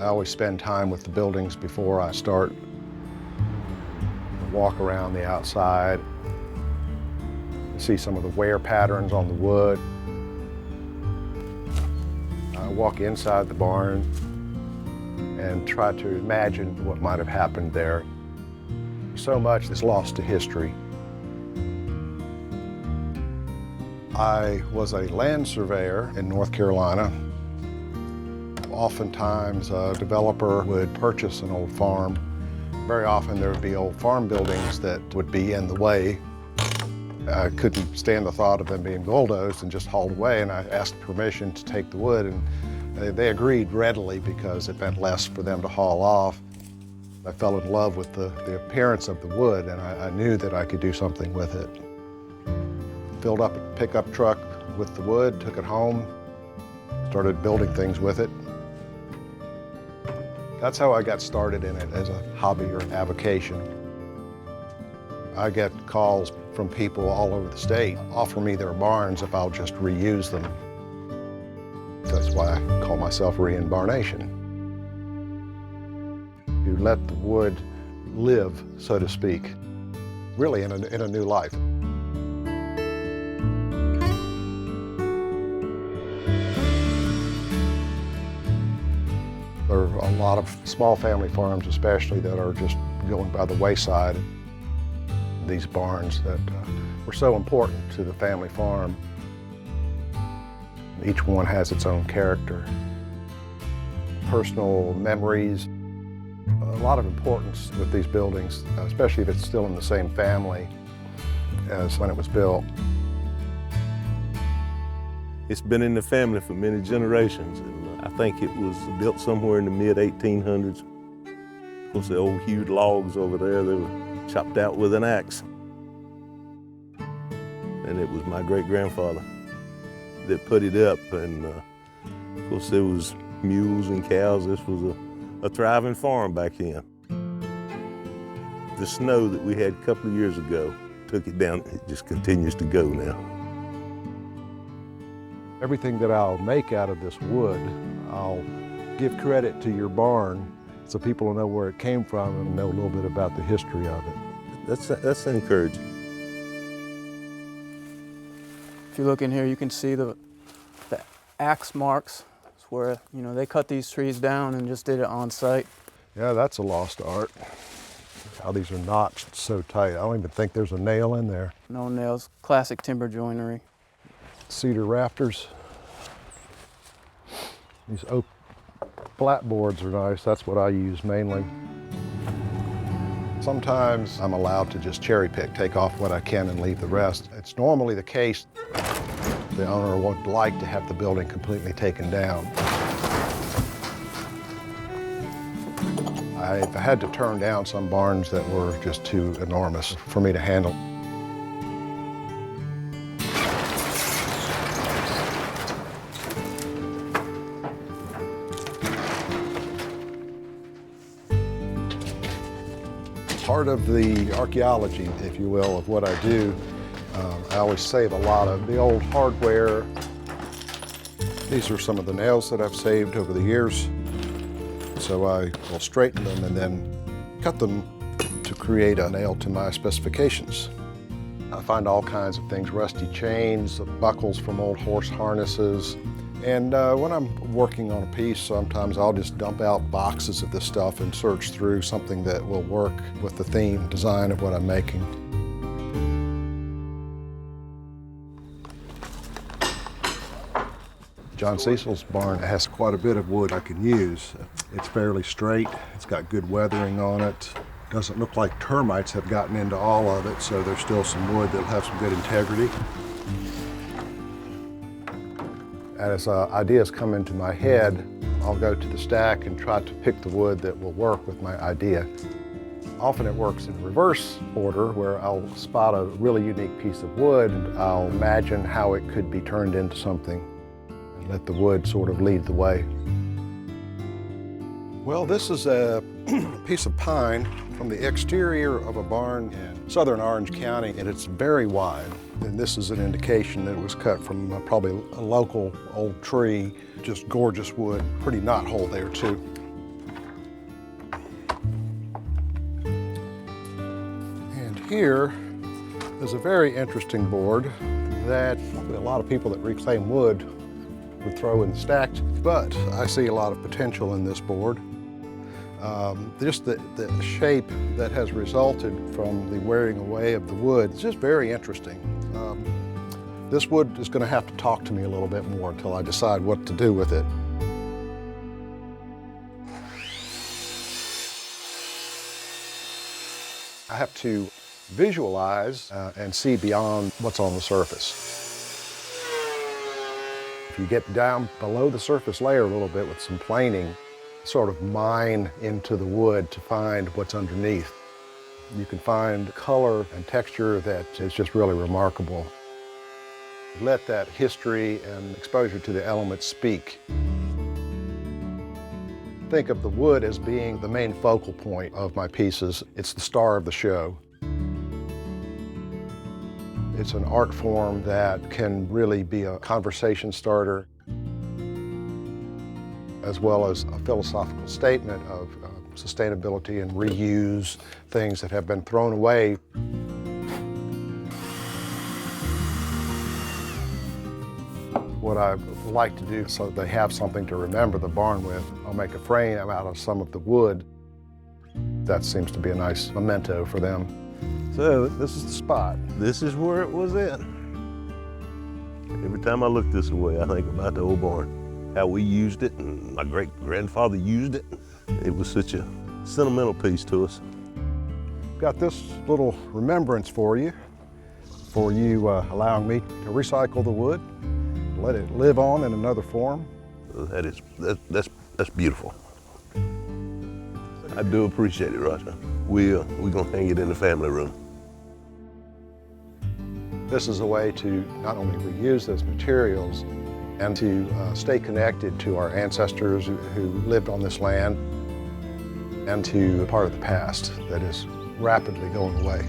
I always spend time with the buildings before I start. Walk around the outside, see some of the wear patterns on the wood. I walk inside the barn and try to imagine what might have happened there. So much is lost to history. I was a land surveyor in North Carolina. Oftentimes, a developer would purchase an old farm. Very often, there would be old farm buildings that would be in the way. I couldn't stand the thought of them being bulldozed and just hauled away, and I asked permission to take the wood, and they agreed readily because it meant less for them to haul off. I fell in love with the appearance of the wood, and I knew that I could do something with it. Filled up a pickup truck with the wood, took it home, started building things with it. That's how I got started in it as a hobby or an avocation. I get calls from people all over the state, offer me their barns if I'll just reuse them. That's why I call myself Reinbarnation. You let the wood live, so to speak, really in a new life. There are a lot of small family farms especially that are just going by the wayside. These barns that were so important to the family farm. Each one has its own character. Personal memories, a lot of importance with these buildings, especially if it's still in the same family as when it was built. It's been in the family for many generations, and I think it was built somewhere in the mid-1800s. Of course, the old hewed logs over there, they were chopped out with an axe. And it was my great-grandfather that put it up, and of course there was mules and cows. This was a thriving farm back then. The snow that we had a couple of years ago took it down. It just continues to go now. Everything that I'll make out of this wood, I'll give credit to your barn so people will know where it came from and know a little bit about the history of it. That's encouraging. If you look in here, you can see the axe marks. It's where, you know, they cut these trees down and just did it on site. Yeah, that's a lost art. How these are notched so tight. I don't even think there's a nail in there. No nails, classic timber joinery. Cedar rafters. These oak flat boards are nice. That's what I use mainly. Sometimes I'm allowed to just cherry pick, take off what I can and leave the rest. It's normally the case the owner would like to have the building completely taken down. I've had to turn down some barns that were just too enormous for me to handle. Part of the archaeology, if you will, of what I do, I always save a lot of the old hardware. These are some of the nails that I've saved over the years. So I will straighten them and then cut them to create a nail to my specifications. I find all kinds of things, rusty chains, buckles from old horse harnesses. And when I'm working on a piece, sometimes I'll just dump out boxes of this stuff and search through something that will work with the theme design of what I'm making. John Cecil's barn has quite a bit of wood I can use. It's fairly straight, it's got good weathering on it. Doesn't look like termites have gotten into all of it, so there's still some wood that'll have some good integrity. As ideas come into my head, I'll go to the stack and try to pick the wood that will work with my idea. Often it works in reverse order, where I'll spot a really unique piece of wood, and I'll imagine how it could be turned into something and let the wood sort of lead the way. Well, this is a piece of pine from the exterior of a barn in southern Orange County, and it's very wide. And this is an indication that it was cut from probably a local old tree. Just gorgeous wood, pretty knothole there too. here is a very interesting board that probably a lot of people that reclaim wood would throw in the stacks, but I see a lot of potential in this board. Just the shape that has resulted from the wearing away of the wood is just very interesting. This wood is going to have to talk to me a little bit more until I decide what to do with it. I have to visualize and see beyond what's on the surface. If you get down below the surface layer a little bit with some planing, sort of mine into the wood to find what's underneath, you can find color and texture that is just really remarkable. Let that history and exposure to the elements speak. Think of the wood as being the main focal point of my pieces. It's the star of the show. It's an art form that can really be a conversation starter, as well as a philosophical statement of sustainability and reuse, things that have been thrown away. What I like to do so they have something to remember the barn with, I'll make a frame out of some of the wood. That seems to be a nice memento for them. So this is the spot. This is where it was at. Every time I look this way, I think about the old barn, how we used it, and my great-grandfather used it. It was such a sentimental piece to us. Got this little remembrance for you allowing me to recycle the wood, let it live on in another form. That's beautiful. I do appreciate it, Roger. We're gonna hang it in the family room. This is a way to not only reuse those materials and to stay connected to our ancestors who lived on this land and to a part of the past that is rapidly going away.